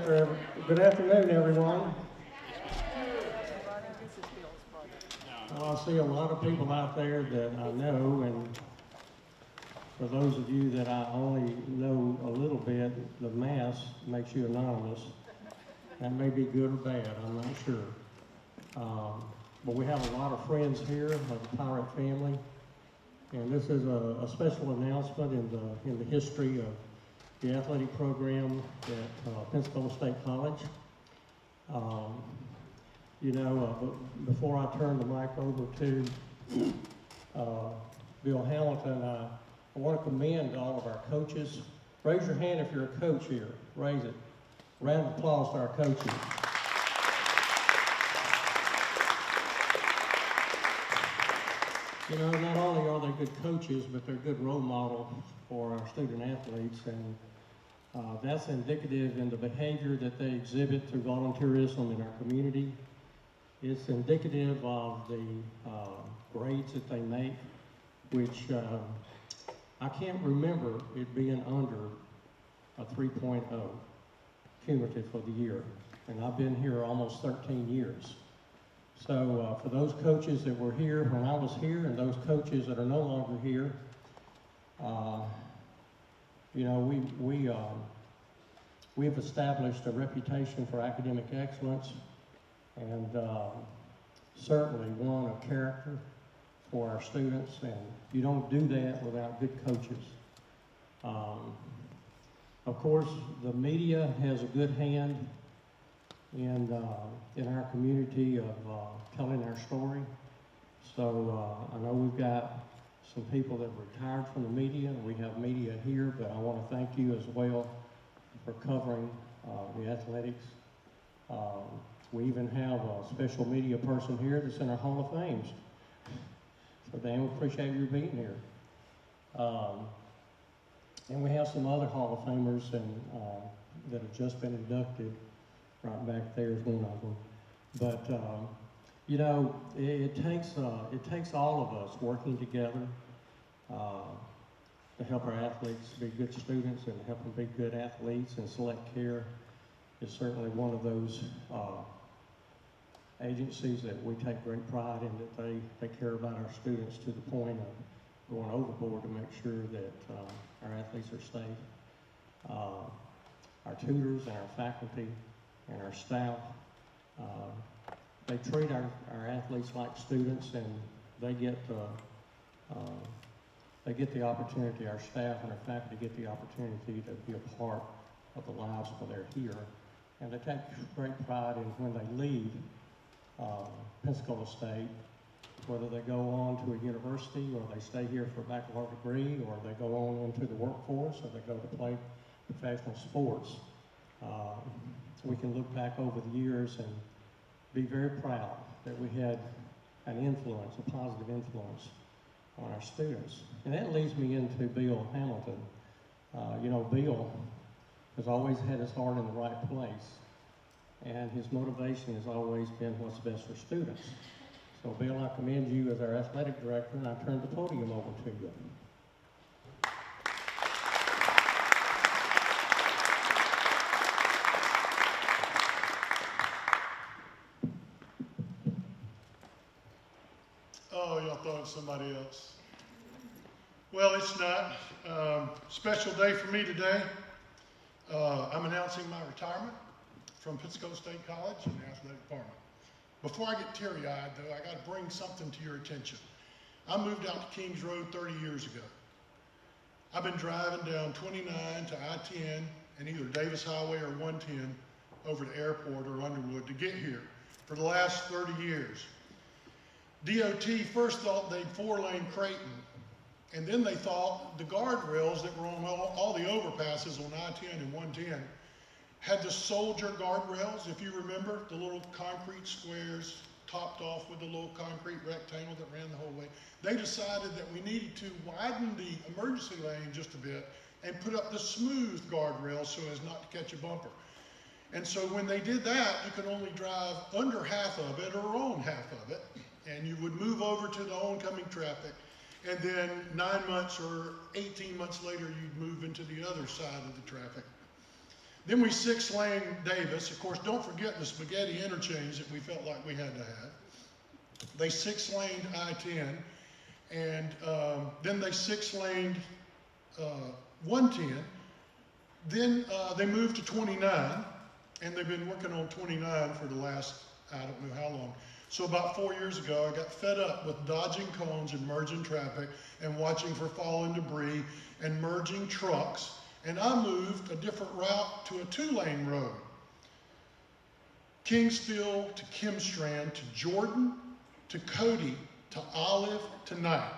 Good afternoon, everyone. Well, I see a lot of people out there that I know, and for those of you that I only know a little bit, the mask makes you anonymous. That may be good or bad, I'm not sure. But we have a lot of friends here of the Pirate family, and this is a special announcement in the history of the athletic program at Pensacola State College. Before I turn the mic over to Bill Hamilton, I want to commend all of our coaches. Raise your hand if you're a coach here. Raise it. Round of applause to our coaches. You know, not only are they good coaches, but they're good role models for our student athletes, and that's indicative in the behavior that they exhibit through volunteerism in our community. It's indicative of the grades that they make, which I can't remember it being under a 3.0 cumulative for the year, and I've been here almost 13 years. So for those coaches that were here when I was here and those coaches that are no longer here, we've established a reputation for academic excellence, and certainly one of character for our students, and you don't do that without good coaches. Of course, the media has a good hand in our community of telling our story. So I know we've got some people that retired from the media, and we have media here, but I want to thank you as well for covering the athletics. We even have a special media person here that's in our Hall of Fame. So Dan, we appreciate you being here. And we have some other Hall of Famers that have just been inducted. Right back there is one of them. But it takes all of us working together to help our athletes be good students and help them be good athletes. And Select Care is certainly one of those agencies that we take great pride in, that they care about our students to the point of going overboard to make sure that our athletes are safe. Our tutors and our faculty and our staff, they treat our athletes like students, and they get the opportunity, our staff and our faculty get the opportunity to be a part of the lives while they're here. And they take great pride in when they leave Pensacola State, whether they go on to a university or they stay here for a baccalaureate degree, or they go on into the workforce, or they go to play professional sports. We can look back over the years and be very proud that we had an influence, a positive influence on our students. And that leads me into Bill Hamilton. Bill has always had his heart in the right place, and his motivation has always been what's best for students. So Bill, I commend you as our athletic director, and I turn the podium over to you. Oh, y'all thought it was somebody else. Well, it's not. Special day for me today. I'm announcing my retirement from Pensacola State College in the athletic department. Before I get teary-eyed, though, I got to bring something to your attention. I moved out to Kings Road 30 years ago. I've been driving down 29 to I-10 and either Davis Highway or 110 over to Airport or Underwood to get here for the last 30 years. DOT first thought they'd 4-lane Creighton, and then they thought the guardrails that were on all the overpasses on I-10 and 110 had the soldier guardrails, if you remember, the little concrete squares topped off with the little concrete rectangle that ran the whole way. They decided that we needed to widen the emergency lane just a bit and put up the smooth guardrails so as not to catch a bumper. And so when they did that, you could only drive under half of it or on half of it, and you would move over to the oncoming traffic, and then 9 months or 18 months later, you'd move into the other side of the traffic. Then we 6-lane Davis. Of course, don't forget the spaghetti interchange that we felt like we had to have. They 6-laned I-10, and then they 6-laned 110. Then they moved to 29, and they've been working on 29 for the last, I don't know how long. So about 4 years ago, I got fed up with dodging cones and merging traffic and watching for falling debris and merging trucks. And I moved a different route to a 2-lane road. Kingsville to Kimstrand to Jordan to Cody to Olive to Knife.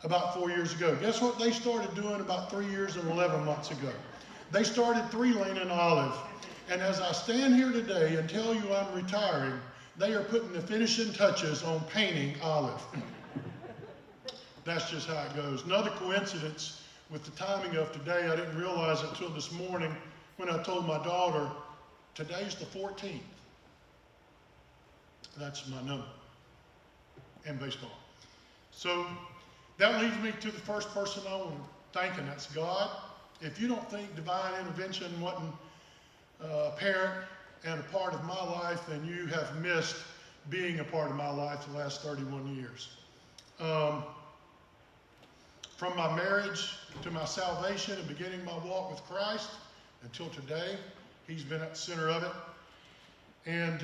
About 4 years ago. Guess what they started doing about 3 years and 11 months ago? They started 3-laning Olive. And as I stand here today and tell you I'm retiring, they are putting the finishing touches on painting Olive. That's just how it goes. Another coincidence with the timing of today, I didn't realize it until this morning when I told my daughter, today's the 14th. That's my number in baseball. So that leads me to the first person I want to thank, and that's God. If you don't think divine intervention wasn't apparent and a part of my life, then you have missed being a part of my life the last 31 years. From my marriage to my salvation and beginning my walk with Christ until today, he's been at the center of it. And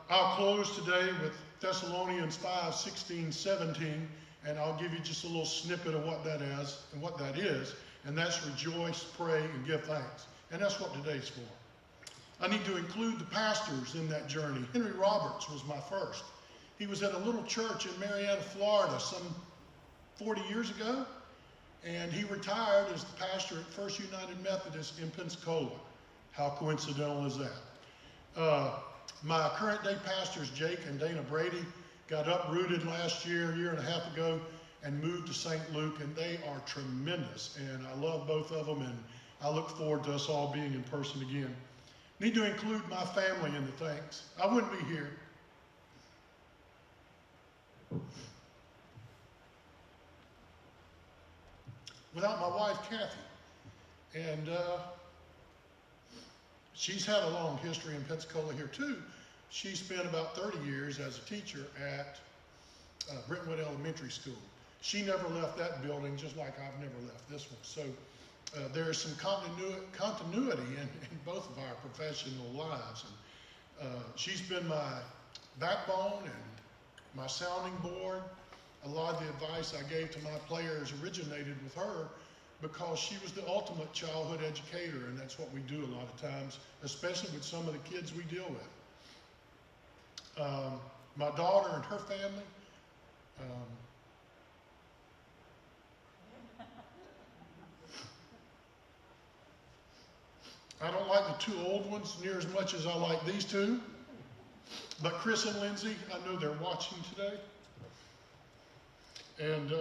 I'll close today with Thessalonians 5, 16, 17, and I'll give you just a little snippet of what that is, and that's rejoice, pray, and give thanks. And that's what today's for. I need to include the pastors in that journey. Henry Roberts was my first. He was at a little church in Marietta, Florida, some 40 years ago, and he retired as the pastor at First United Methodist in Pensacola. How coincidental is that? My current day pastors, Jake and Dana Brady, got uprooted last year, a year and a half ago, and moved to St. Luke, and they are tremendous, and I love both of them, and I look forward to us all being in person again. Need to include my family in the thanks. I wouldn't be here without my wife, Kathy. And she's had a long history in Pensacola here too. She spent about 30 years as a teacher at Brentwood Elementary School. She never left that building, just like I've never left this one. So there is some continuity in both of our professional lives. And she's been my backbone and my sounding board. A lot of the advice I gave to my players originated with her because she was the ultimate childhood educator, and that's what we do a lot of times, especially with some of the kids we deal with. My daughter and her family, I don't like the two old ones near as much as I like these two, but Chris and Lindsay, I know they're watching today. And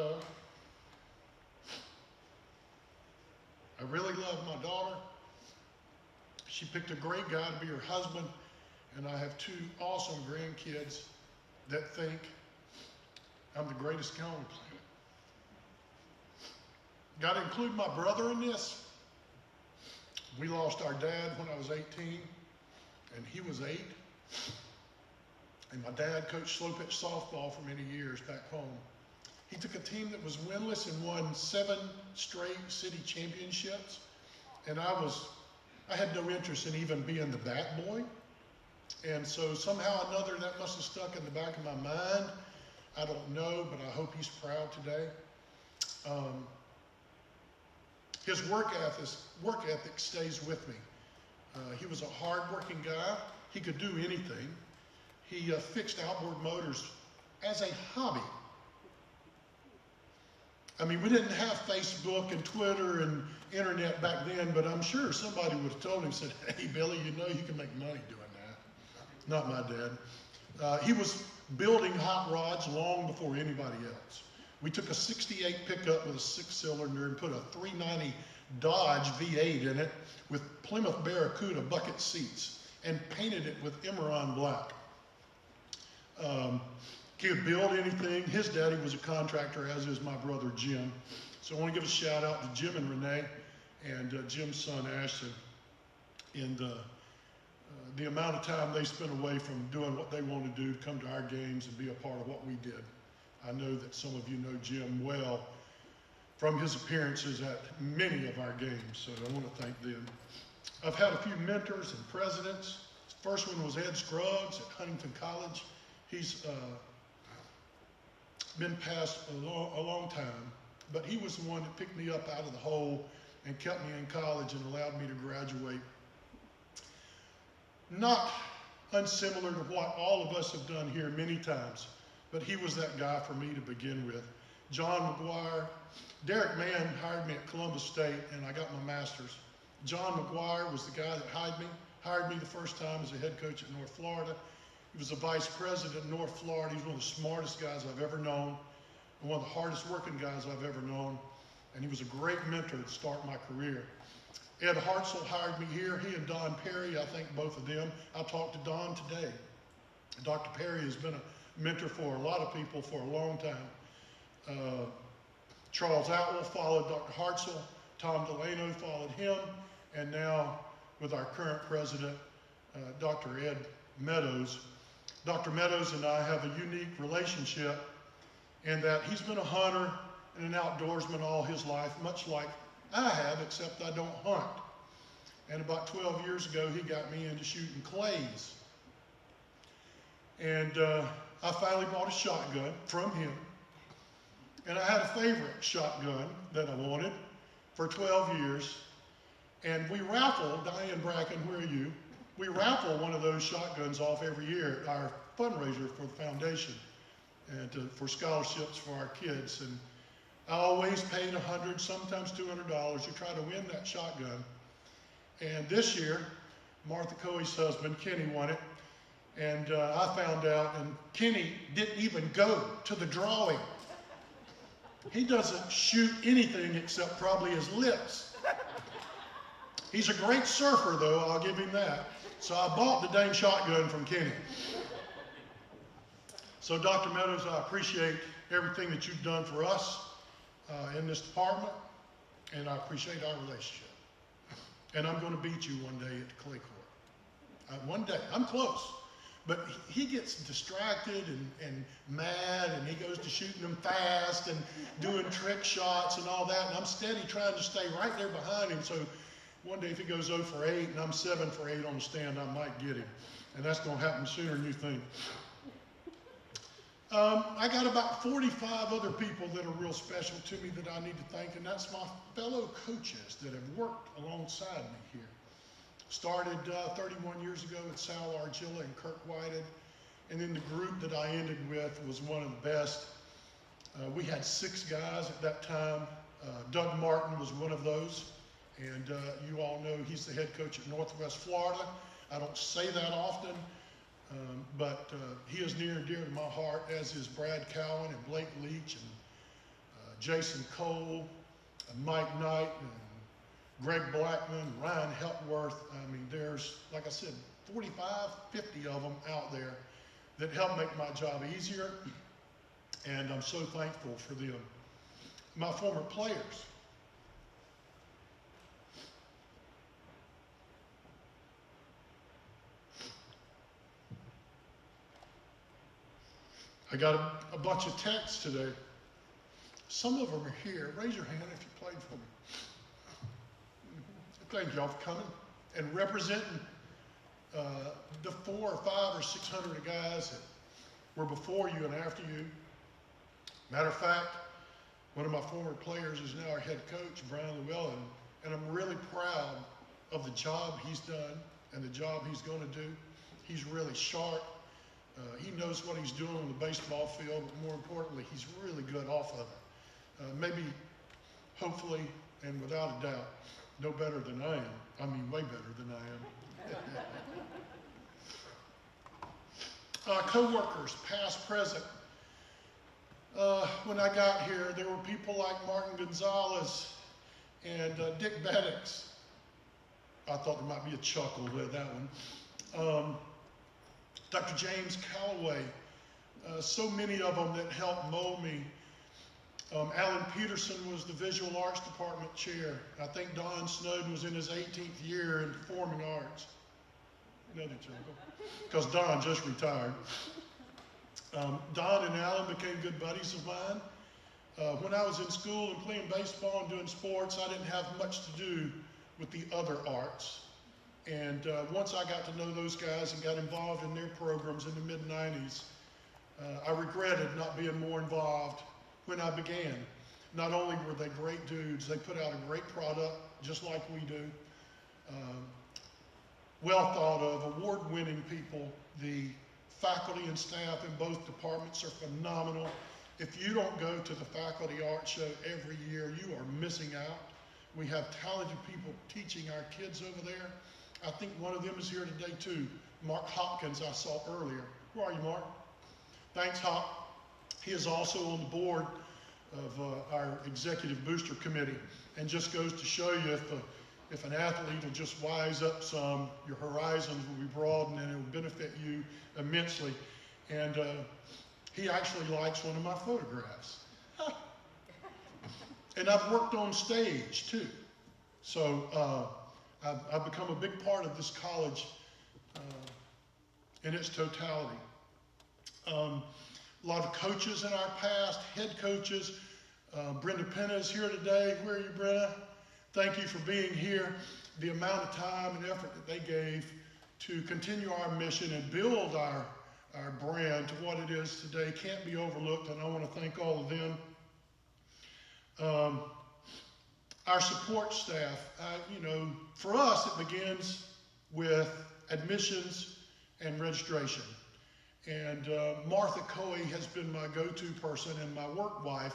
I really love my daughter. She picked a great guy to be her husband, and I have two awesome grandkids that think I'm the greatest guy on the planet. Got to include my brother in this. We lost our dad when I was 18, and he was 8. And my dad coached slow pitch softball for many years back home. He took a team that was winless and won 7 straight city championships. And I had no interest in even being the bat boy. And so somehow or another that must have stuck in the back of my mind. I don't know, but I hope he's proud today. His work ethic stays with me. He was a hard-working guy. He could do anything. He fixed outboard motors as a hobby. I mean, we didn't have Facebook and Twitter and internet back then, but I'm sure somebody would have told him, said, hey, Billy, you know you can make money doing that. Not my dad. He was building hot rods long before anybody else. We took a 68 pickup with a 6-cylinder and put a 390 Dodge V8 in it with Plymouth Barracuda bucket seats and painted it with Emerald black. He could build anything. His daddy was a contractor, as is my brother Jim. So I want to give a shout out to Jim and Renee and Jim's son Ashton. in the amount of time they spent away from doing what they want to do, come to our games and be a part of what we did. I know that some of you know Jim well from his appearances at many of our games, so I want to thank them. I've had a few mentors and presidents. The first one was Ed Scruggs at Huntington College. He's been passed a long time, but he was the one that picked me up out of the hole and kept me in college and allowed me to graduate. Not unsimilar to what all of us have done here many times, but he was that guy for me to begin with. John McGuire, Derek Mann hired me at Columbus State, and I got my master's. John McGuire was the guy that hired me the first time as a head coach at North Florida. He was the vice president at North Florida. He's one of the smartest guys I've ever known, and one of the hardest working guys I've ever known, and he was a great mentor to start my career. Ed Hartzell hired me here. He and Don Perry, I think both of them. I talked to Don today. Dr. Perry has been a mentor for a lot of people for a long time. Charles Atwell followed Dr. Hartzell. Tom Delano followed him. And now with our current president, Dr. Ed Meadows. Dr. Meadows and I have a unique relationship in that he's been a hunter and an outdoorsman all his life, much like I have, except I don't hunt. And about 12 years ago, he got me into shooting clays. And I finally bought a shotgun from him. And I had a favorite shotgun that I wanted for 12 years. And we raffle, Diane Bracken, where are you? We raffle one of those shotguns off every year at our fundraiser for the foundation and for scholarships for our kids. And I always paid $100, sometimes $200 to try to win that shotgun. And this year, Martha Coey's husband, Kenny, won it. And I found out, and Kenny didn't even go to the drawing. He doesn't shoot anything except probably his lips. He's a great surfer, though, I'll give him that. So I bought the dang shotgun from Kenny. So Dr. Meadows, I appreciate everything that you've done for us in this department, and I appreciate our relationship. And I'm going to beat you one day at the clay court. One day. I'm close. But he gets distracted and mad, and he goes to shooting them fast and doing trick shots and all that, and I'm steady trying to stay right there behind him. So one day if he goes 0 for 8 and I'm 7 for 8 on the stand, I might get him. And that's going to happen sooner than you think. I got about 45 other people that are real special to me that I need to thank, and that's my fellow coaches that have worked alongside me here. Started 31 years ago with Sal Argilla and Kirk Whited, and then the group that I ended with was one of the best. We had 6 guys at that time. Doug Martin was one of those, and you all know he's the head coach at Northwest Florida. I don't say that often, but he is near and dear to my heart, as is Brad Cowan and Blake Leach and Jason Cole and Mike Knight and Greg Blackman, Ryan Helpworth. I mean, there's, like I said, 45, 50 of them out there that help make my job easier, and I'm so thankful for them. My former players. I got a bunch of texts today. Some of them are here. Raise your hand if you played for me. Thank y'all for coming and representing the 400 or 500 or 600 guys that were before you and after you. Matter of fact, one of my former players is now our head coach, Brian Llewellyn, and I'm really proud of the job he's done and the job he's going to do. He's really sharp. He knows what he's doing on the baseball field, but more importantly, he's really good off of it. Maybe, hopefully, and without a doubt, no better than I am. I mean, way better than I am. Co-workers, past, present. When I got here, there were people like Martin Gonzalez and Dick Beddix. I thought there might be a chuckle with that one. Dr. James Calloway, so many of them that helped mold me Alan Peterson was the Visual Arts Department chair. I think Don Snowden was in his 18th year in performing arts. Another chuckle, because Don just retired. Don and Alan became good buddies of mine. When I was in school and playing baseball and doing sports, I didn't have much to do with the other arts. And once I got to know those guys and got involved in their programs in the mid-90s, I regretted not being more involved when I began. Not only were they great dudes, they put out a great product, just like we do. Well thought of, award-winning people. The faculty and staff in both departments are phenomenal. If you don't go to the faculty art show every year, you are missing out. We have talented people teaching our kids over there. I think one of them is here today too. Mark Hopkins, I saw earlier. Where are you, Mark? Thanks, Hop. He is also on the board of our executive booster committee, and just goes to show you if an athlete will just wise up some, your horizons will be broadened and it will benefit you immensely. And he actually likes one of my photographs. And I've worked on stage too. So I've become a big part of this college in its totality. A lot of coaches in our past, head coaches. Brenda Penna is here today. Where are you, Brenda? Thank you for being here. The amount of time and effort that they gave to continue our mission and build our brand to what it is today can't be overlooked, and I want to thank all of them. Our support staff, for us it begins with admissions and registration. And Martha Coey has been my go-to person and my work wife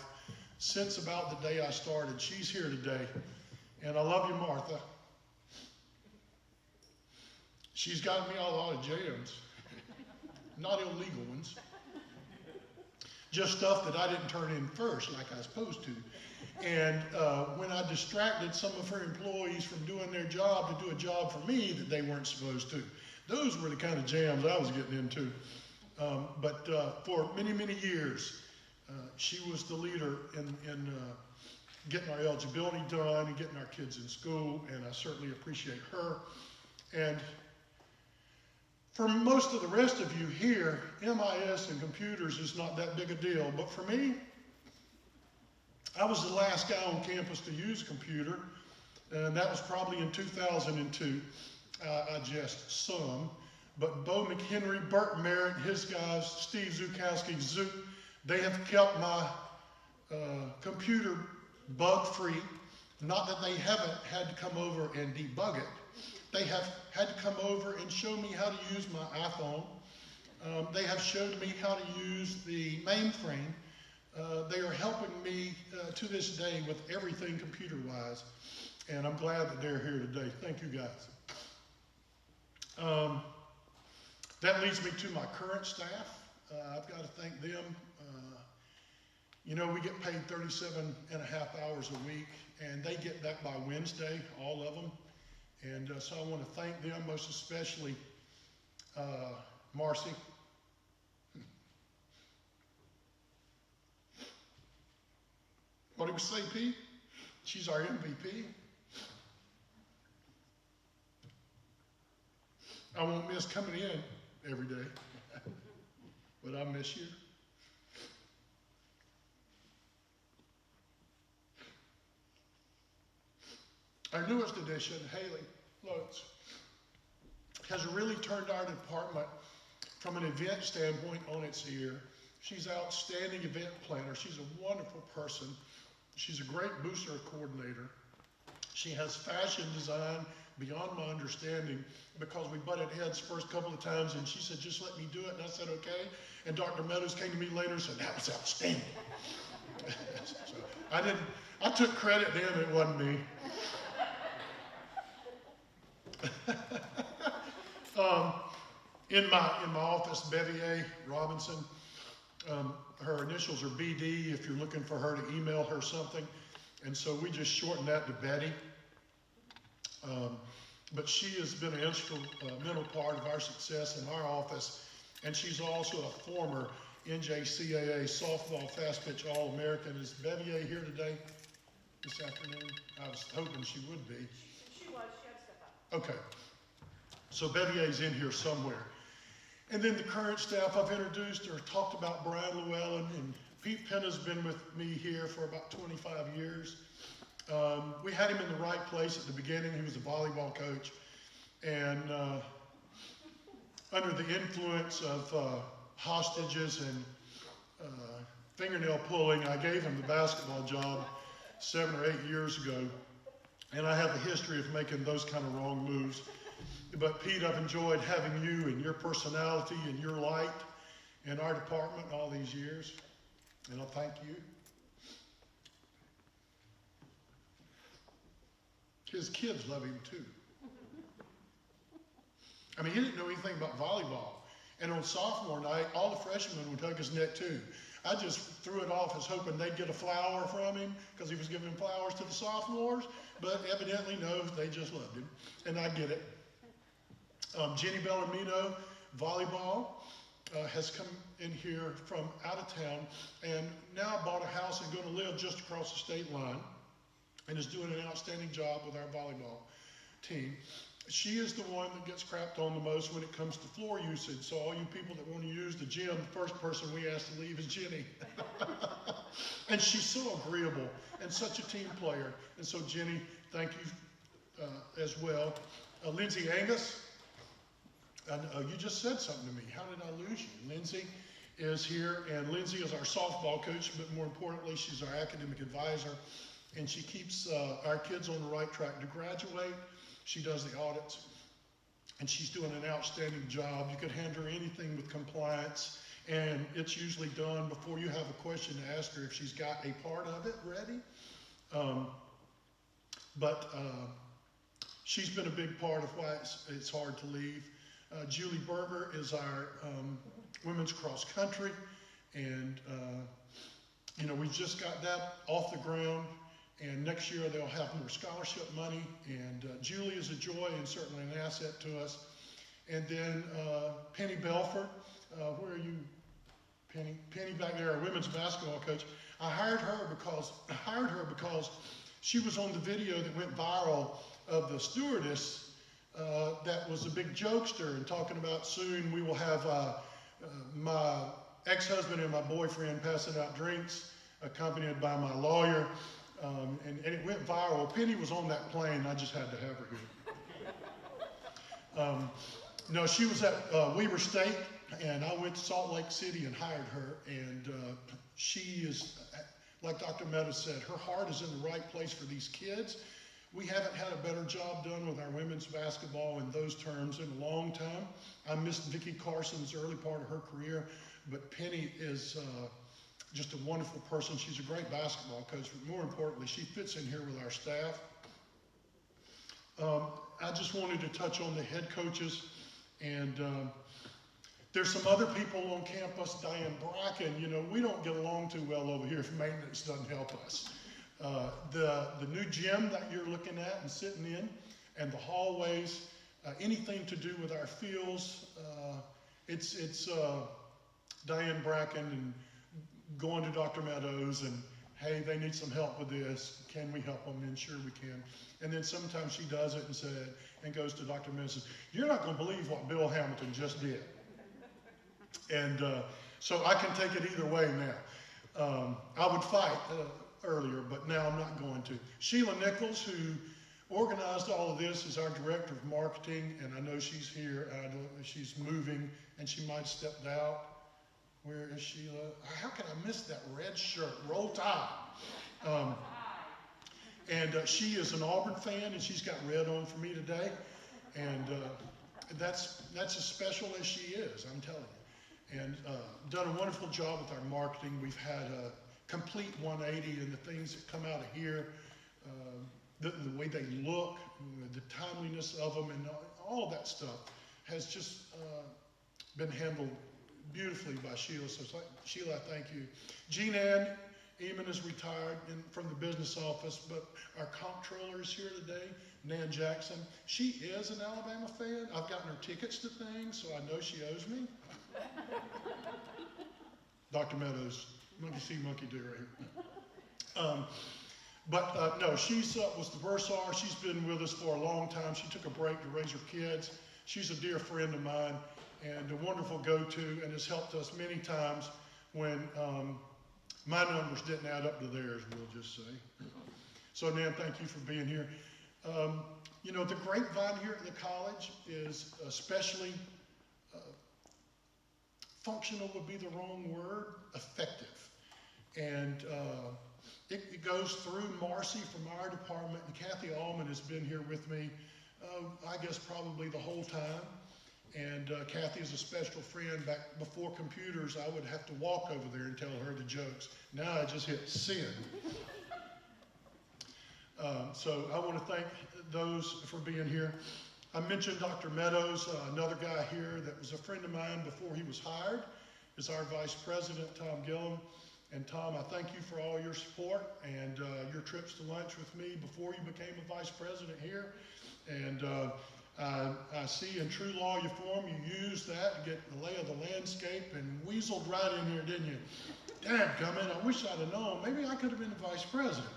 since about the day I started. She's here today, and I love you, Martha. She's gotten me out of a lot of jams, not illegal ones, just stuff that I didn't turn in first like I was supposed to. And when I distracted some of her employees from doing their job to do a job for me that they weren't supposed to, those were the kind of jams I was getting into. But for many, many years, she was the leader in getting our eligibility done and getting our kids in school, and I certainly appreciate her. And for most of the rest of you here, MIS and computers is not that big a deal, but for me, I was the last guy on campus to use a computer, and that was probably in 2002. I jest some. But Bo McHenry, Burt Merritt, his guys, Steve Zukowski, Zook, they have kept my computer bug-free. Not that they haven't had to come over and debug it. They have had to come over and show me how to use my iPhone. They have showed me how to use the mainframe. They are helping me to this day with everything computer-wise, and I'm glad that they're here today. Thank you, guys. That leads me to my current staff. I've got to thank them. We get paid 37 and a half hours a week, and they get that by Wednesday, all of them. And so I want to thank them, most especially Marcy. What did we say, Pete? She's our MVP. I won't miss coming in every day, but I miss you. Our newest addition, Haley Lutz, has really turned our department from an event standpoint on its ear. She's an outstanding event planner. She's a wonderful person. She's a great booster coordinator. She has fashion design beyond my understanding, because we butted heads first couple of times, and she said, just let me do it, and I said, okay. And Dr. Meadows came to me later and said, that was outstanding. So I took credit then, it wasn't me. In my office, Bevier Robinson, her initials are BD if you're looking for her to email her something. And so we just shortened that to Betty. But she has been an instrumental part of our success in our office. And she's also a former NJCAA softball fast pitch All-American. Is Bevier here today, this afternoon? I was hoping she would be. She was, she had to step up. Okay. So Bevier's in here somewhere. And then the current staff I've introduced or talked about Brian Llewellyn, and Pete Penna's been with me here for about 25 years. We had him in the right place at the beginning. He was a volleyball coach. And under the influence of hostages and fingernail pulling, I gave him the basketball job 7 or 8 years ago. And I have a history of making those kind of wrong moves. But Pete, I've enjoyed having you and your personality and your light in our department all these years. And I thank you. His kids love him too. I mean, he didn't know anything about volleyball. And on sophomore night, all the freshmen would hug his neck too. I just threw it off as hoping they'd get a flower from him because he was giving flowers to the sophomores. But evidently, no, they just loved him. And I get it. Jenny Bellarmino, volleyball, has come in here from out of town and now bought a house and going to live just across the state line and is doing an outstanding job with our volleyball team. She is the one that gets crapped on the most when it comes to floor usage. So all you people that want to use the gym, the first person we ask to leave is Jenny. And she's so agreeable and such a team player. And so Jenny, thank you as well. Lindsay Angus, you just said something to me. How did I lose you? Lindsay is here, and Lindsay is our softball coach, but more importantly, she's our academic advisor, and she keeps our kids on the right track to graduate. She does the audits, and she's doing an outstanding job. You could hand her anything with compliance, and it's usually done before you have a question to ask her if she's got a part of it ready. But she's been a big part of why it's hard to leave. Julie Berger is our women's cross country, and you know, we've just got that off the ground, and next year they'll have more scholarship money, and Julie is a joy and certainly an asset to us. And then Penny Belford, where are you, Penny? Penny back there, our women's basketball coach. I hired her because she was on the video that went viral of the stewardess that was a big jokester and talking about soon we will have my ex-husband and my boyfriend passing out drinks accompanied by my lawyer, and it went viral. Penny was on that plane. I just had to have her here. No, she was at Weber State, and I went to Salt Lake City and hired her, and she is, like Dr. Mehta said, her heart is in the right place for these kids. We haven't had a better job done with our women's basketball in those terms in a long time. I missed Vicki Carson's early part of her career, but Penny is just a wonderful person. She's a great basketball coach, but more importantly, she fits in here with our staff. I just wanted to touch on the head coaches, and there's some other people on campus. Diane Bracken, you know, we don't get along too well over here if maintenance doesn't help us. The new gym that you're looking at and sitting in, and the hallways, anything to do with our fields, it's Diane Bracken and going to Dr. Meadows and, hey, they need some help with this. Can we help them? And sure we can. And then sometimes she does it and goes to Dr. Meadows and says, you're not going to believe what Bill Hamilton just did. And so I can take it either way now. I would fight earlier, but now I'm not going to. Sheila Nichols, who organized all of this, is our director of marketing, and I know she's here. I know she's moving, and she might have stepped out. Where is Sheila? How can I miss that red shirt? Roll Tide. And she is an Auburn fan, and she's got red on for me today. And that's as special as she is, I'm telling you. And done a wonderful job with our marketing. We've had a complete 180 in the things that come out of here, the way they look, the timeliness of them, and all that stuff has just been handled beautifully by Sheila. So Sheila, I thank you. Jean Ann Eamon is retired from the business office, but our comptroller is here today, Nan Jackson. She is an Alabama fan. I've gotten her tickets to things, so I know she owes me. Dr. Meadows, monkey see, monkey do right here. No, she's was the bursar. She's been with us for a long time. She took a break to raise her kids. She's a dear friend of mine and a wonderful go-to, and has helped us many times when my numbers didn't add up to theirs, we'll just say. So, Nan, thank you for being here. You know, the grapevine here at the college is especially functional would be the wrong word, effective. And it goes through Marcy from our department, and Kathy Allman has been here with me, I guess probably the whole time. And Kathy is a special friend. Back before computers, I would have to walk over there and tell her the jokes. Now I just hit send. So I want to thank those for being here. I mentioned Dr. Meadows, another guy here that was a friend of mine before he was hired, is our Vice President, Tom Gillum. And Tom, I thank you for all your support and your trips to lunch with me before you became a Vice President here. And I see in true lawyer form you used that to get the lay of the landscape and weaseled right in here, didn't you? Dad, come in. I wish I'd have known. Maybe I could have been the Vice President.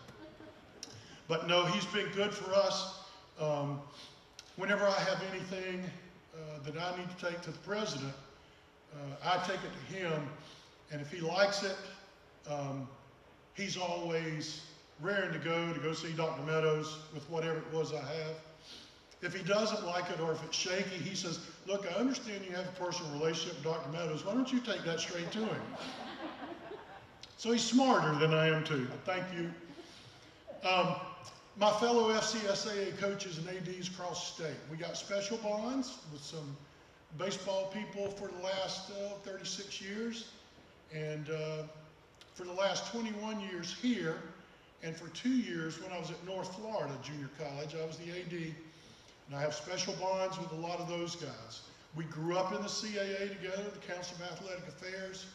But no, he's been good for us. Whenever I have anything that I need to take to the president, I take it to him, and if he likes it, he's always raring to go see Dr. Meadows with whatever it was I have. If he doesn't like it or if it's shaky, he says, look, I understand you have a personal relationship with Dr. Meadows. Why don't you take that straight to him? So he's smarter than I am too, but thank you. My fellow FCSAA coaches and ADs across the state, we got special bonds with some baseball people for the last 36 years, and for the last 21 years here, and for 2 years when I was at North Florida Junior College, I was the AD, and I have special bonds with a lot of those guys. We grew up in the CAA together, the Council of Athletic Affairs.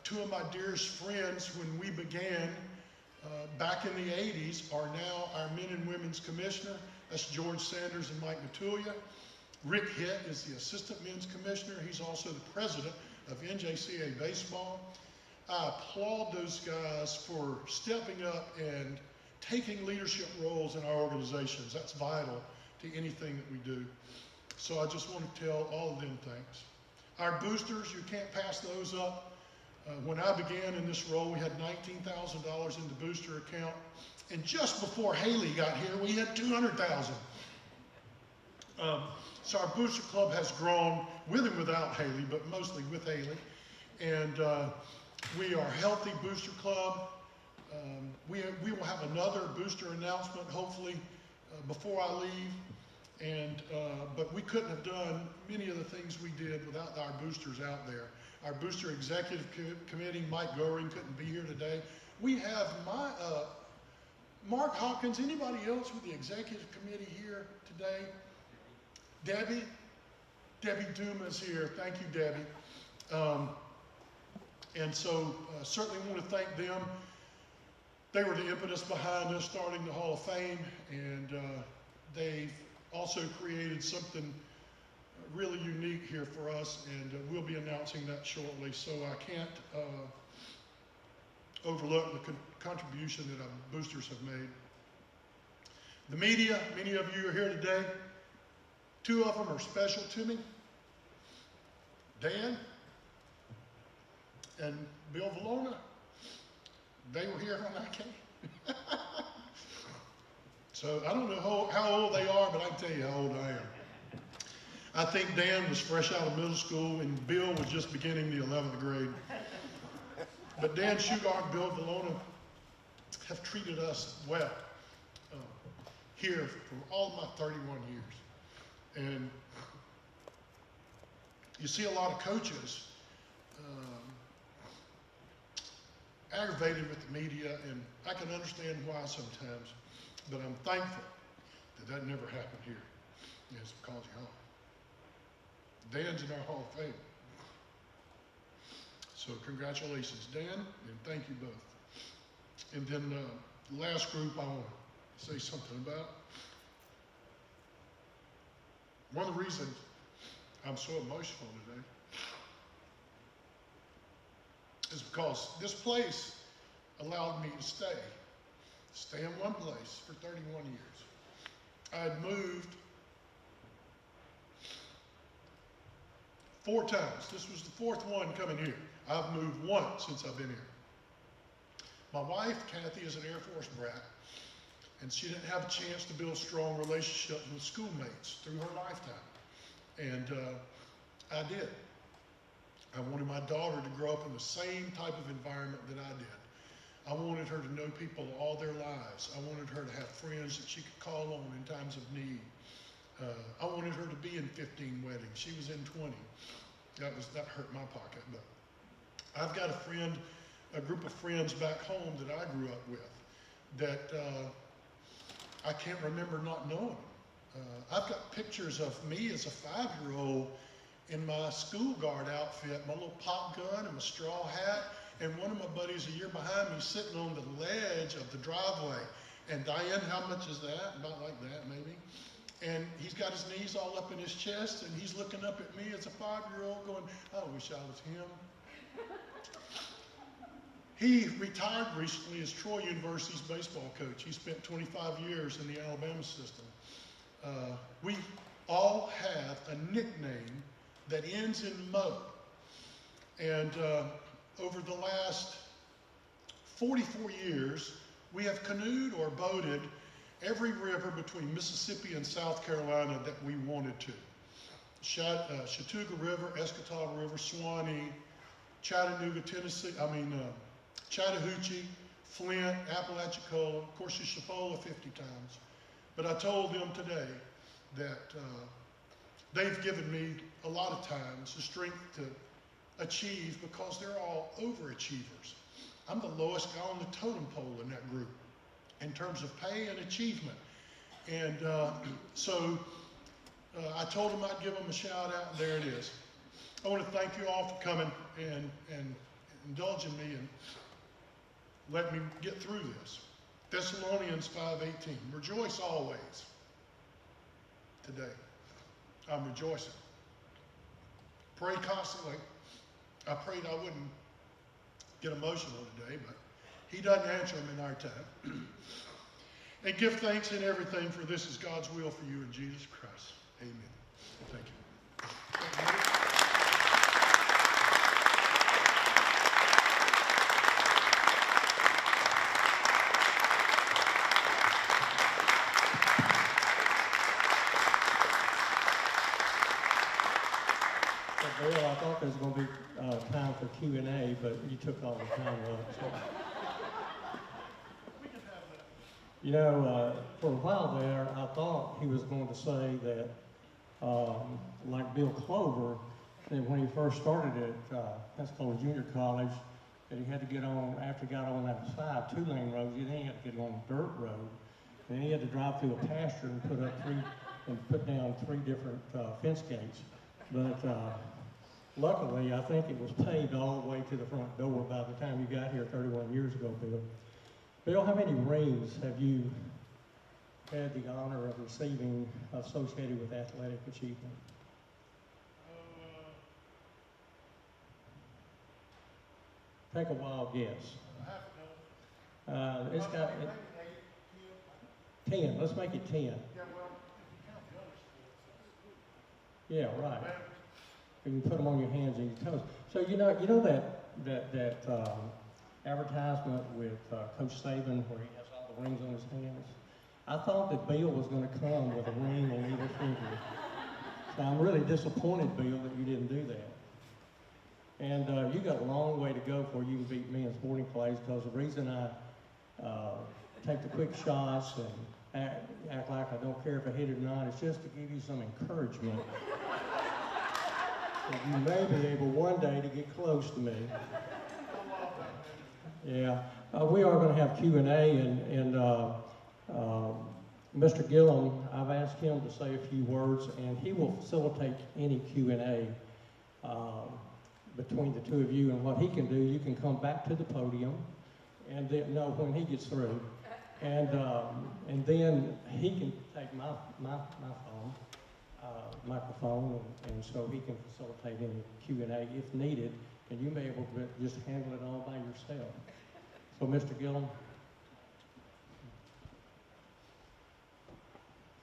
Two of my dearest friends when we began back in the 80s are now our men and women's commissioner. That's George Sanders and Mike Matulia. Rick Hitt is the assistant men's commissioner. He's also the president of NJCA baseball. I applaud those guys for stepping up and taking leadership roles in our organizations. That's vital to anything that we do. So I just want to tell all of them thanks. Our boosters, you can't pass those up. When I began in this role, we had $19,000 in the booster account. And just before Haley got here, we had $200,000. So our booster club has grown with and without Haley, but mostly with Haley. And we are a healthy booster club. We will have another booster announcement, hopefully, before I leave. But we couldn't have done many of the things we did without our boosters out there. Our booster executive committee, Mike Goring, couldn't be here today. We have Mark Hopkins, anybody else with the executive committee here today? Debbie Duma's here. Thank you, Debbie. And so certainly want to thank them. They were the impetus behind us starting the Hall of Fame, and they've also created something really unique here for us, and we'll be announcing that shortly. So I can't overlook the contribution that our boosters have made. The media, many of you are here today. Two of them are special to me. Dan and Bill Valona. They were here when I came. So I don't know how old they are, but I can tell you how old I am. I think Dan was fresh out of middle school and Bill was just beginning the 11th grade. But Dan Shugart and Bill Valona have treated us well here for all my 31 years. And you see a lot of coaches aggravated with the media, and I can understand why sometimes, but I'm thankful that never happened here. It's because of y'all. Dan's in our Hall of Fame. So congratulations, Dan, and thank you both. And then the last group I want to say something about. One of the reasons I'm so emotional today is because this place allowed me to stay in one place for 31 years. I had moved 4 times. This was the 4th one coming here. I've moved once since I've been here. My wife, Kathy, is an Air Force brat, and she didn't have a chance to build strong relationships with schoolmates through her lifetime. And I did. I wanted my daughter to grow up in the same type of environment that I did. I wanted her to know people all their lives. I wanted her to have friends that she could call on in times of need. I wanted her to be in 15 weddings. She was in 20. That hurt my pocket. But I've got a group of friends back home that I grew up with that I can't remember not knowing. I've got pictures of me as a 5-year-old in my school guard outfit, my little pop gun and my straw hat, and one of my buddies a year behind me sitting on the ledge of the driveway. And Diane, how much is that? About like that, maybe. And he's got his knees all up in his chest, and he's looking up at me as a 5-year-old going, I wish I was him. He retired recently as Troy University's baseball coach. He spent 25 years in the Alabama system. We all have a nickname that ends in Mo. And over the last 44 years, we have canoed or boated every river between Mississippi and South Carolina that we wanted to. Chattooga River, Escatawga River, Suwannee, Chattanooga, Tennessee, Chattahoochee, Flint, Apalachicola, of course, the Chipola 50 times. But I told them today that they've given me a lot of times the strength to achieve because they're all overachievers. I'm the lowest guy on the totem pole in that group in terms of pay and achievement. And so I told them I'd give them a shout out, and there it is. I want to thank you all for coming and indulging me and let me get through this. Thessalonians 5:18. Rejoice always. Today, I'm rejoicing. Pray constantly. I prayed I wouldn't get emotional today, but he doesn't answer them in our time. And give thanks in everything, for this is God's will for you in Jesus Christ. Amen. Thank you. Bill, I thought there was going to be time for Q&A, but you took all the time up. So. You know, for a while there, I thought he was going to say that, like Bill Clover, that when he first started at Pensacola Junior College, that he had to get on, after he got on that 2-lane road, then he had to get on a dirt road. And then he had to drive through a pasture and put down 3 different fence gates. But luckily, I think it was paved all the way to the front door by the time you got here 31 years ago, Bill. Bill, how many rings have you had the honor of receiving associated with athletic achievement? Take a wild guess. It's got 10. Let's make it 10. Yeah, right. You can put them on your hands and your toes. So you know that advertisement with Coach Saban where he has all the rings on his hands. I thought that Bill was going to come with a ring on either finger. So I'm really disappointed, Bill, that you didn't do that. And you got a long way to go before you can beat me in sporting plays, because the reason I take the quick shots and act like I don't care if I hit it or not is just to give you some encouragement. That you may be able one day to get close to me. Yeah, we are going to have Q&A, and Mr. Gillum, I've asked him to say a few words, and he will facilitate any Q&A between the two of you. And what he can do, you can come back to the podium, and then when he gets through, and then he can take my phone. microphone, and so he can facilitate any Q&A if needed, and you may be able to just handle it all by yourself. So, Mr. Gillum.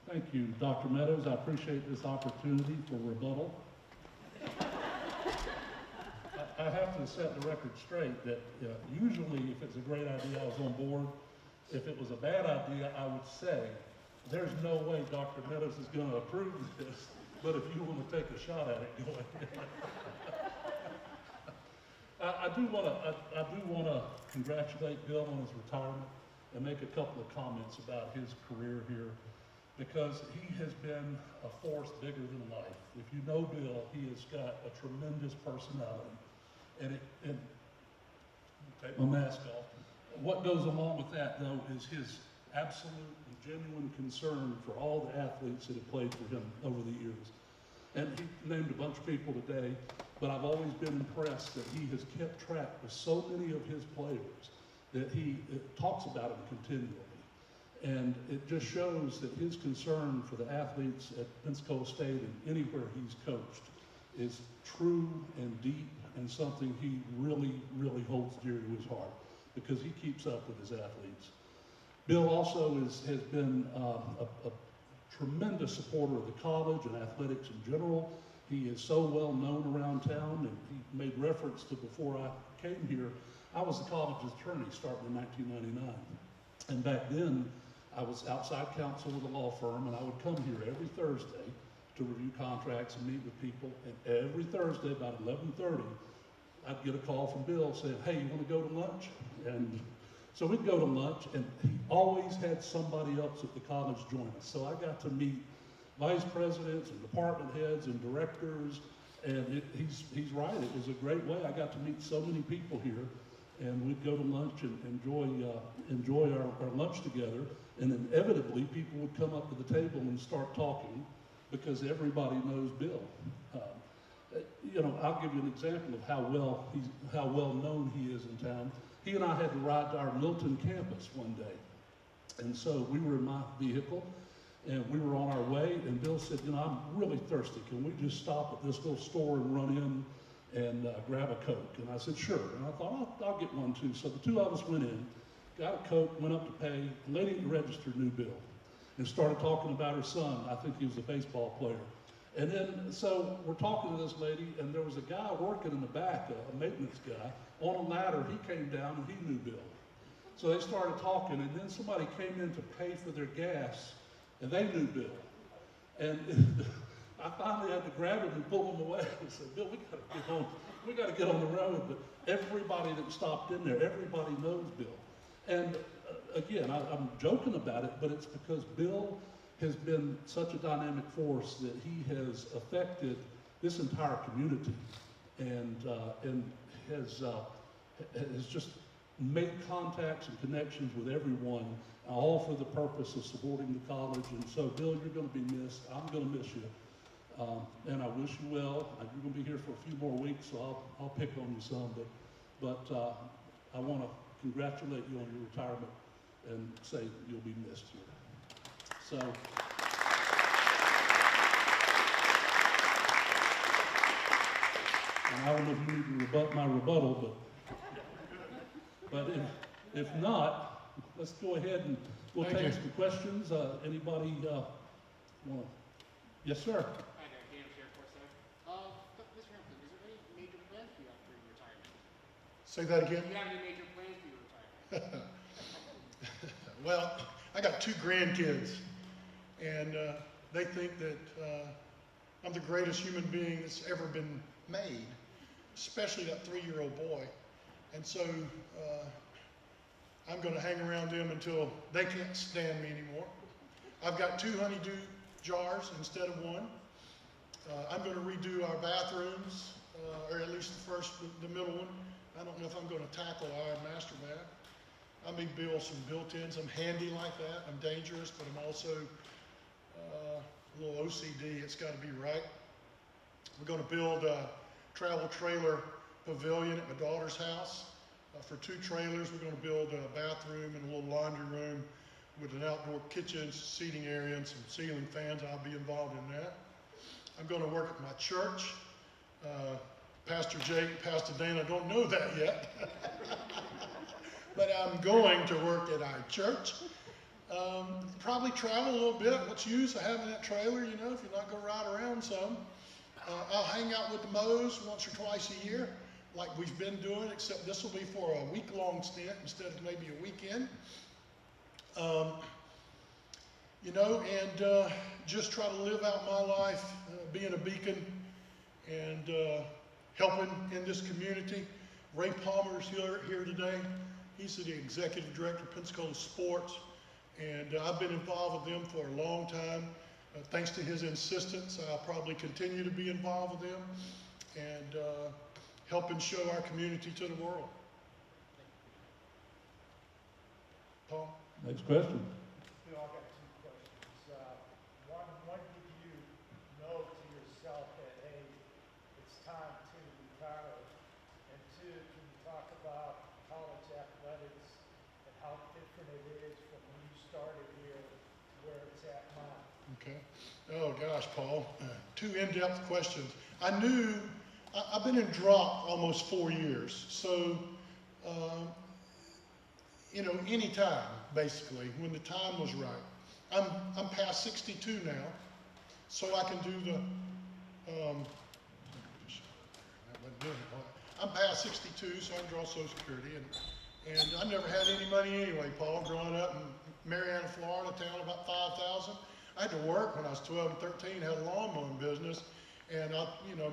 Thank you, Dr. Meadows. I appreciate this opportunity for rebuttal. I have to set the record straight that usually if it's a great idea, I was on board. If it was a bad idea, I would say, there's no way Dr. Meadows is going to approve this, but if you want to take a shot at it, go ahead. I do want to congratulate Bill on his retirement and make a couple of comments about his career here, because he has been a force bigger than life. If you know Bill, he has got a tremendous personality. And take my mask off. What goes along with that, though, is his absolute and genuine concern for all the athletes that have played for him over the years. And he named a bunch of people today, but I've always been impressed that he has kept track of so many of his players that he talks about them continually. And it just shows that his concern for the athletes at Pensacola State and anywhere he's coached is true and deep and something he really, really holds dear to his heart, because he keeps up with his athletes. Bill also has been a tremendous supporter of the college and athletics in general. He is so well known around town, and he made reference to before I came here, I was the college's attorney starting in 1999. And back then, I was outside counsel with a law firm, and I would come here every Thursday to review contracts and meet with people. And every Thursday, about 11:30, I'd get a call from Bill saying, hey, you want to go to lunch? And so we'd go to lunch, and he always had somebody else at the college join us. So I got to meet vice presidents and department heads and directors, and he's right. It was a great way. I got to meet so many people here, and we'd go to lunch and enjoy our lunch together. And inevitably, people would come up to the table and start talking because everybody knows Bill. I'll give you an example of how well known he is in town. He and I had to ride to our Milton campus one day. And so we were in my vehicle, and we were on our way, and Bill said, I'm really thirsty. Can we just stop at this little store and run in and grab a Coke? And I said, sure. And I thought, I'll get one too. So the two of us went in, got a Coke, went up to pay. The lady at the register knew Bill and started talking about her son. I think he was a baseball player. And then, so we're talking to this lady, and there was a guy working in the back, a maintenance guy, on a ladder. He came down, and he knew Bill. So they started talking, and then somebody came in to pay for their gas, and they knew Bill. And I finally had to grab him and pull him away and say, Bill, we got to get on the road. But everybody that stopped in there, everybody knows Bill. And again, I'm joking about it, but it's because Bill has been such a dynamic force that he has affected this entire community and has just made contacts and connections with everyone, all for the purpose of supporting the college. And so, Bill, you're going to be missed. I'm going to miss you. And I wish you well. You're going to be here for a few more weeks, so I'll pick on you some. But I want to congratulate you on your retirement and say that you'll be missed here. So, and I don't know if you need to rebut my rebuttal, but if not, let's go ahead and we'll take some questions. Anybody want to? Yes, sir. Hi there, Dan here, sir. Mr. Hampton, is there any major plans for you after your retirement? Say that again? Do you have any major plans for your retirement? Well, I got 2 grandkids, and they think that I'm the greatest human being that's ever been made, especially that 3-year-old boy. And so I'm going to hang around them until they can't stand me anymore. I've got 2 honeydew jars instead of 1. I'm going to redo our bathrooms, or at least the middle one. I don't know if I'm going to tackle our master bath. I may build some built-ins. I'm handy like that. I'm dangerous, but I'm also a little OCD. It's got to be right. We're going to build a travel trailer pavilion at my daughter's house. For 2 trailers, we're going to build a bathroom and a little laundry room with an outdoor kitchen, seating area, and some ceiling fans. I'll be involved in that. I'm going to work at my church. Pastor Jake, Pastor Dana don't know that yet. But I'm going to work at our church. Probably travel a little bit. What's the use of having that trailer, if you're not going to ride around some. I'll hang out with the Moes once or twice a year, like we've been doing, except this will be for a week-long stint instead of maybe a weekend. And just try to live out my life, being a beacon and helping in this community. Ray Palmer's here today. He's the executive director of Pensacola Sports, and I've been involved with them for a long time. Thanks to his insistence, I'll probably continue to be involved with them and helping show our community to the world. Paul? Next question. Bill, I've got two questions. When did you know to yourself that, hey, it's time to retire? And two, can you talk about college athletics and how different it is from when you started here to where it's at now? Okay. Oh gosh, Paul, two in-depth questions. I've been in drop almost 4 years, so any time basically when the time was right. I'm past 62 now, so I can do the. I'm past 62, so I can draw Social Security, and I never had any money anyway, Paul. Growing up in Marianna, Florida, a town about 5,000. I had to work when I was 12 and 13, had a lawn mowing business, and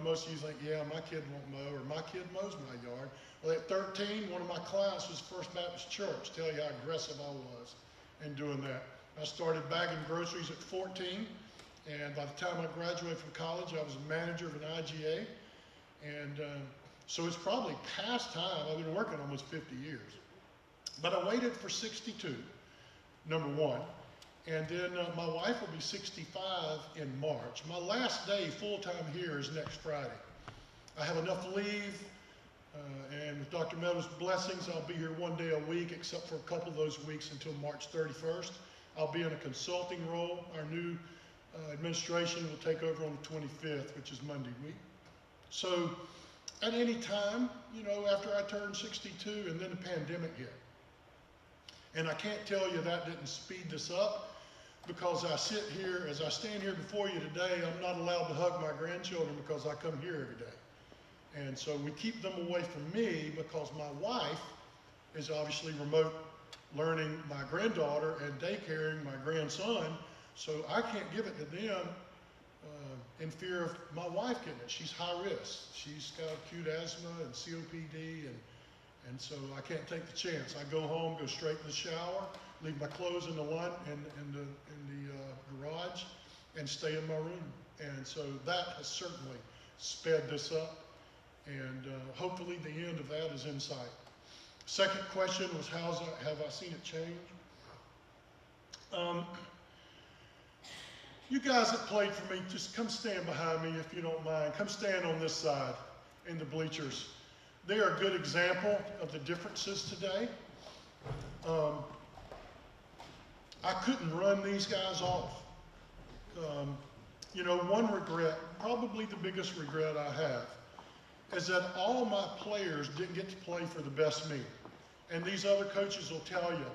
most of you think, yeah, my kid won't mow, or my kid mows my yard. Well, at 13, one of my clients was First Baptist Church. Tell you how aggressive I was in doing that. I started bagging groceries at 14, and by the time I graduated from college, I was a manager of an IGA, and so it's probably past time. I've been working almost 50 years. But I waited for 62, number one. And then my wife will be 65 in March. My last day full-time here is next Friday. I have enough leave, and with Dr. Meadows' blessings, I'll be here 1 day a week, except for a couple of those weeks until March 31st. I'll be in a consulting role. Our new administration will take over on the 25th, which is Monday week. So at any time, after I turned 62, and then the pandemic hit. And I can't tell you that didn't speed this up, because as I stand here before you today, I'm not allowed to hug my grandchildren because I come here every day. And so we keep them away from me because my wife is obviously remote learning my granddaughter and daycaring my grandson, so I can't give it to them in fear of my wife getting it. She's high risk. She's got acute asthma and COPD, and so I can't take the chance. I go home, go straight to the shower, leave my clothes in the garage, and stay in my room. And so that has certainly sped this up, and hopefully the end of that is in sight. Second question was, have I seen it change? You guys that played for me, just come stand behind me if you don't mind. Come stand on this side in the bleachers. They are a good example of the differences today. I couldn't run these guys off. One regret, probably the biggest regret I have, is that all my players didn't get to play for the best me. And these other coaches will tell you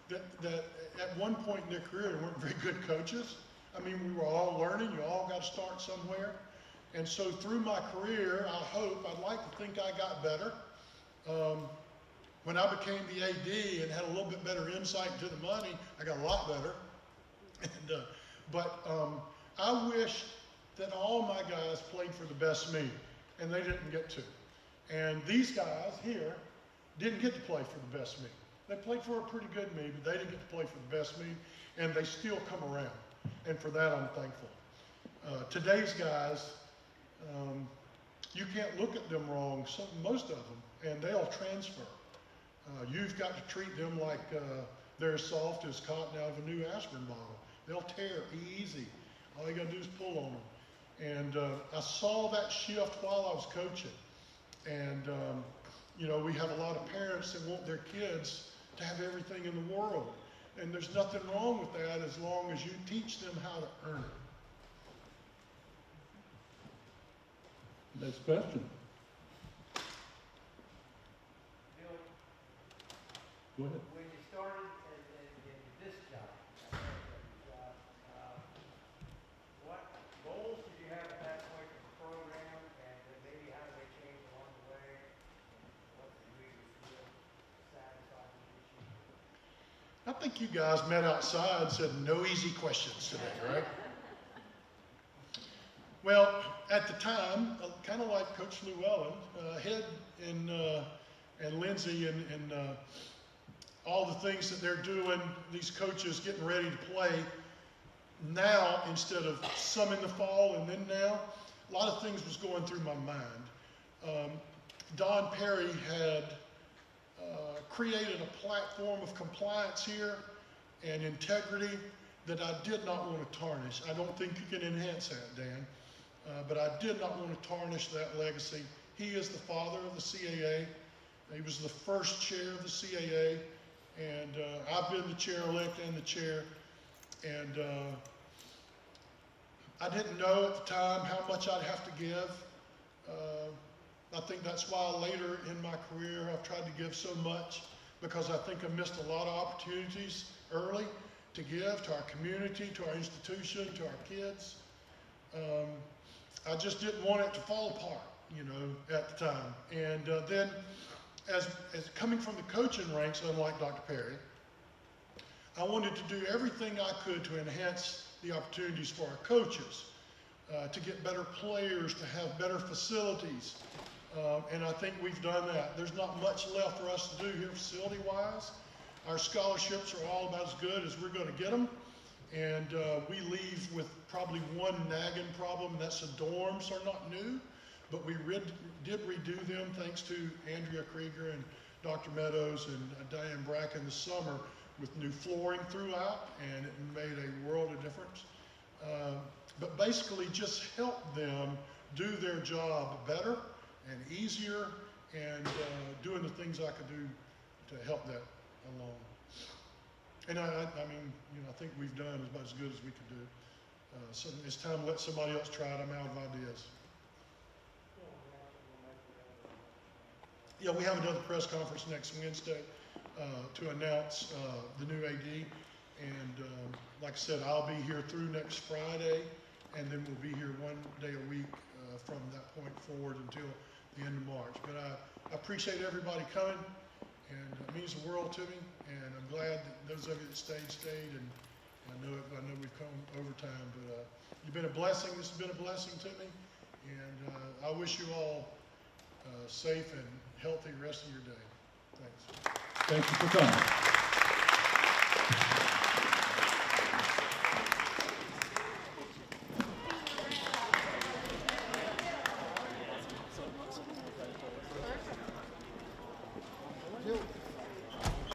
that at one point in their career, they weren't very good coaches. I mean, we were all learning. You all got to start somewhere. And so through my career, I'd like to think I got better. When I became the AD and had a little bit better insight into the money, I got a lot better. But I wish that all my guys played for the best me, and they didn't get to. And these guys here didn't get to play for the best me. They played for a pretty good me, but they didn't get to play for the best me, and they still come around. And for that, I'm thankful. Today's guys, you can't look at them wrong, most of them, and they'll transfer. You've got to treat them like they're as soft as cotton out of a new aspirin bottle. They'll tear easy. All you got to do is pull on them. And I saw that shift while I was coaching. And, we have a lot of parents that want their kids to have everything in the world. And there's nothing wrong with that as long as you teach them how to earn Next question. Bill, Go ahead. when you started in this job, what goals did you have at that point in the program, and then maybe how did they change along the way? What did you feel satisfied with the achievement? I think you guys met outside and said no easy questions today, right? Well, at the time, kind of like Coach Llewellyn, Head and Lindsay and all the things that they're doing, these coaches getting ready to play now instead of some in the fall and then now, a lot of things was going through my mind. Don Perry had created a platform of compliance here and integrity that I did not want to tarnish. I don't think you can enhance that, Dan, but I did not want to tarnish that legacy. He is the father of the CAA. He was the first chair of the CAA, and I've been the chair-elect and the chair, and I didn't know at the time how much I'd have to give. I think that's why later in my career I've tried to give so much, because I think I missed a lot of opportunities early to give to our community, to our institution, to our kids. I just didn't want it to fall apart, you know, at the time. And then as coming from the coaching ranks, unlike Dr. Perry, I wanted to do everything I could to enhance the opportunities for our coaches, to get better players, to have better facilities. And I think we've done that. There's not much left for us to do here facility-wise. Our scholarships are all about as good as we're going to get them. And we leave with probably one nagging problem, and that's the dorms are not new, but we did redo them thanks to Andrea Krieger and Dr. Meadows and Diane Bracken this summer with new flooring throughout, and it made a world of difference. But basically just help them do their job better and easier, and doing the things I could do to help that along. And I mean, you know, I think we've done about as good as we could do. So it's time to let somebody else try it. I'm out of ideas. Yeah, we have another press conference next Wednesday to announce the new AD. And like I said, I'll be here through next Friday, and then we'll be here one day a week from that point forward until the end of March. But I appreciate everybody coming, and it means the world to me. And I'm glad that those of you that stayed, and I know we've come over time, but you've been a blessing. This has been a blessing to me, and I wish you all safe and healthy rest of your day. Thanks. Thank you for coming.